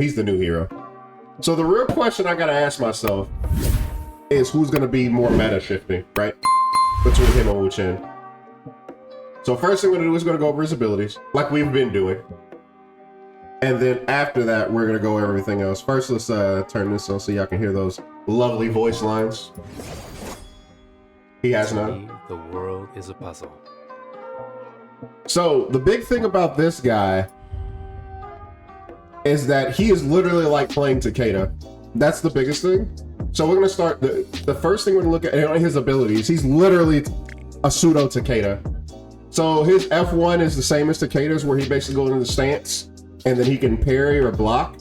He's the new hero. So the real question I gotta ask myself is who's gonna be more meta shifting, right? Between him and Wu Chen. So first thing we're gonna do is gonna go over his abilities, like we've been doing. And then after that, we're gonna go over everything else. First, let's turn this on so y'all can hear those lovely voice lines. He has none. The world is a puzzle. So the big thing about this guy is that he is literally like playing Takeda. That's the biggest thing. So we're gonna start, the first thing we're gonna look at his abilities. He's literally a pseudo Takeda. So his F1 is the same as Takeda's, where he basically goes into the stance and then he can parry or block.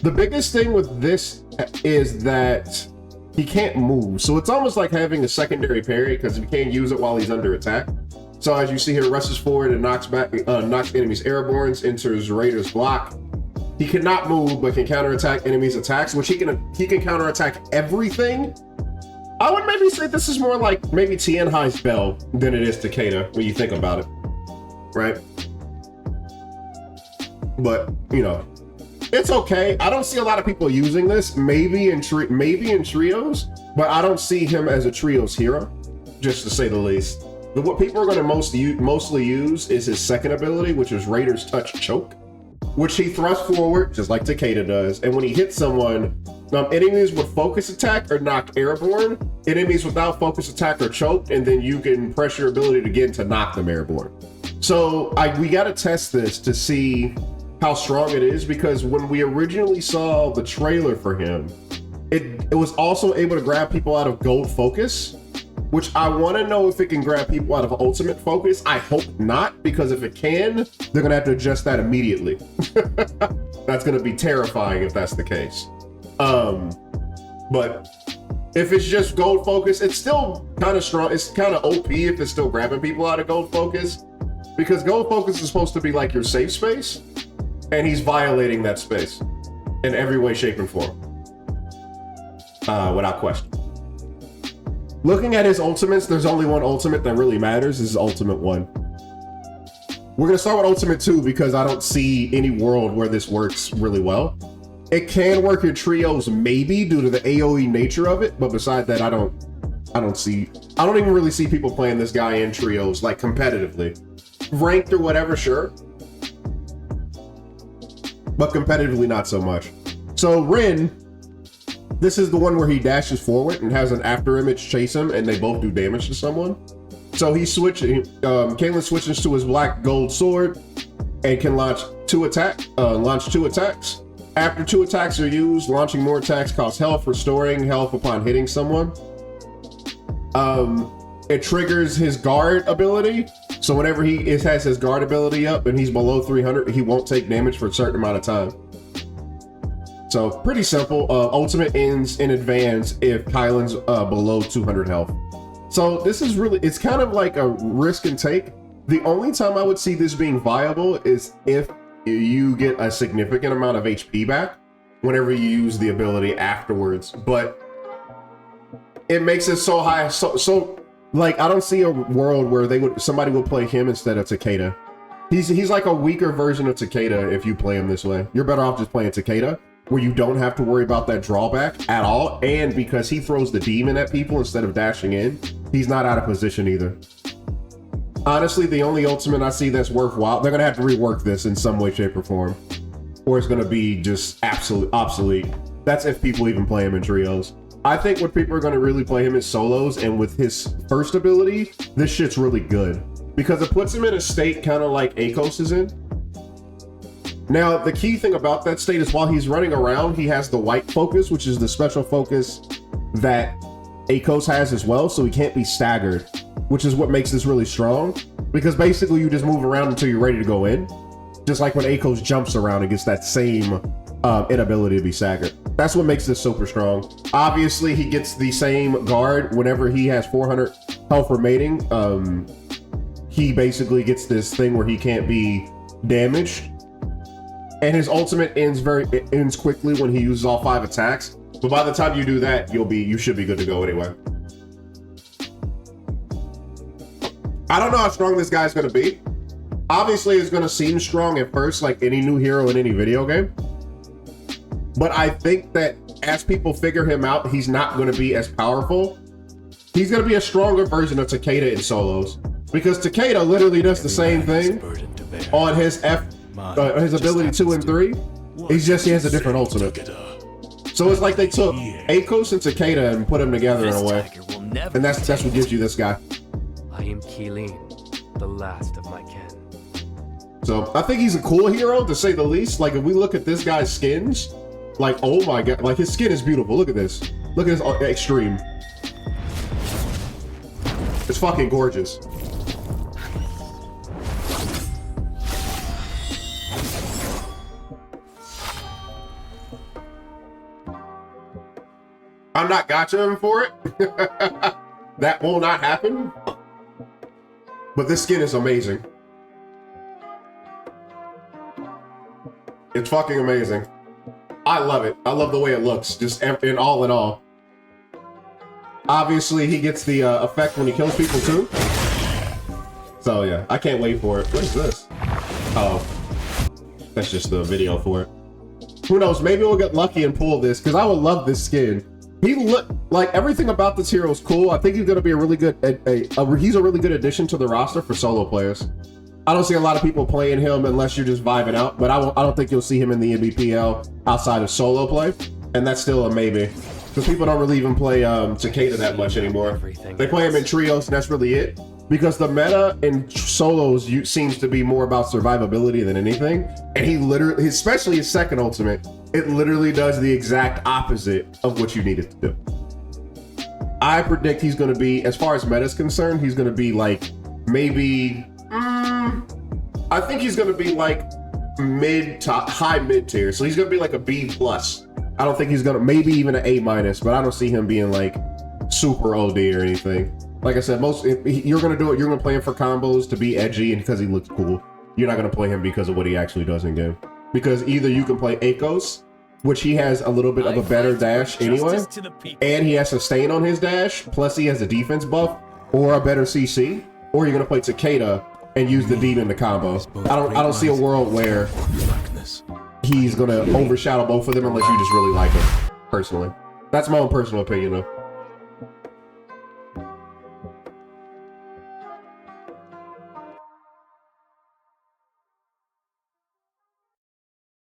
The biggest thing with this is that he can't move. So it's almost like having a secondary parry because you can't use it while he's under attack. So as you see here, rushes forward and knocks enemies airborne, enters Raider's block. He cannot move, but can counterattack enemies' attacks, which he can counterattack everything. I would maybe say this is more like maybe Tianhai's Bell than it is Takeda when you think about it, right? But you know, it's okay. I don't see a lot of people using this. Maybe in trios, but I don't see him as a trios hero, just to say the least. But what people are going to mostly use is his second ability, which is Raider's Touch Choke, which he thrusts forward, just like Takeda does. And when he hits someone, enemies with focus attack are knocked airborne, enemies without focus attack are choked, and then you can press your ability again to knock them airborne. So we got to test this to see how strong it is, because when we originally saw the trailer for him, it was also able to grab people out of gold focus, which I want to know if it can grab people out of ultimate focus. I hope not, because if it can, they're gonna have to adjust that immediately. That's gonna be terrifying if that's the case. But if it's just gold focus, it's still kind of strong. It's kind of OP if it's still grabbing people out of gold focus, because gold focus is supposed to be like your safe space, and he's violating that space in every way, shape, and form, without question. Looking at his ultimates, there's only one ultimate that really matters. This is Ultimate 1. We're gonna start with Ultimate 2 because I don't see any world where this works really well. It can work in trios maybe due to the AoE nature of it, but beside that, I don't even really see people playing this guy in trios, like competitively. Ranked or whatever, sure. But competitively, not so much. So Rin, this is the one where he dashes forward and has an after image chase him, and they both do damage to someone. So he's switching. Kylin switches to his black gold sword and can launch two attacks. After 2 attacks are used, launching more attacks costs health, restoring health upon hitting someone. It triggers his guard ability. So whenever he has his guard ability up and he's below 300, he won't take damage for a certain amount of time. So pretty simple. Ultimate ends in advance if Kylin's below 200 health. So this is really, it's kind of like a risk and take. The only time I would see this being viable is if you get a significant amount of HP back whenever you use the ability afterwards. But it makes it so high, so like I don't see a world where somebody would play him instead of Takeda. He's like a weaker version of Takeda if you play him this way. You're better off just playing Takeda, where you don't have to worry about that drawback at all. And because he throws the demon at people instead of dashing in, he's not out of position either. Honestly, the only ultimate I see that's worthwhile, they're gonna have to rework this in some way, shape, or form, or it's gonna be just absolute obsolete. That's if people even play him in trios. I think what people are gonna really play him in solos, and with his first ability, this shit's really good because it puts him in a state kind of like Akos is in. Now, the key thing about that state is while he's running around, he has the white focus, which is the special focus that Akos has as well, so he can't be staggered, which is what makes this really strong, because basically you just move around until you're ready to go in, just like when Akos jumps around and gets that same inability to be staggered. That's what makes this super strong. Obviously, he gets the same guard whenever he has 400 health remaining. He basically gets this thing where he can't be damaged. And his ultimate ends quickly when he uses all 5 attacks. But by the time you do that, you should be good to go anyway. I don't know how strong this guy's gonna be. Obviously, it's gonna seem strong at first, like any new hero in any video game. But I think that as people figure him out, he's not going to be as powerful. He's going to be a stronger version of Takeda in solos. Because Takeda literally does the same thing on his his ability 2 and 3. He has a different ultimate. So it's like they took Akos and Takeda and put them together in a way. And that's what gives you this guy. I am Kylin, the last of my kin. So I think he's a cool hero, to say the least. Like, if we look at this guy's skins, like, oh my god, like, his skin is beautiful. Look at this. Look at this extreme. It's fucking gorgeous. I'm not gachaing for it. That will not happen. But this skin is amazing. It's fucking amazing. I love it. I love the way it looks, just in all. Obviously, he gets the effect when he kills people too. So yeah, I can't wait for it. What is this? Oh, that's just the video for it. Who knows? Maybe we'll get lucky and pull this, because I would love this skin. He look like everything about this hero is cool. I think he's gonna be a really good he's a really good addition to the roster for solo players. I don't see a lot of people playing him unless you're just vibing out, but I don't think you'll see him in the NBPL outside of solo play, and that's still a maybe, because people don't really even play Takeda that much anymore. They play him in trios, and that's really it, because the meta in solos seems to be more about survivability than anything, and he literally, especially his second ultimate, it literally does the exact opposite of what you need it to do. I predict he's going to be, as far as meta is concerned, he's going to be like maybe I think he's going to be like mid to high mid tier. So he's going to be like a B+. I don't think he's going to, maybe even an A-, but I don't see him being like super OD or anything. Like I said, you're going to do it. You're going to play him for combos to be edgy and because he looks cool. You're not going to play him because of what he actually does in game. Because either you can play Akos, which he has a little bit of a better dash anyway, and he has sustain on his dash, plus he has a defense buff, or a better CC, or you're going to play Takeda and use the demon to combo. I don't see a world where he's going to overshadow both of them unless you just really like him, personally. That's my own personal opinion though.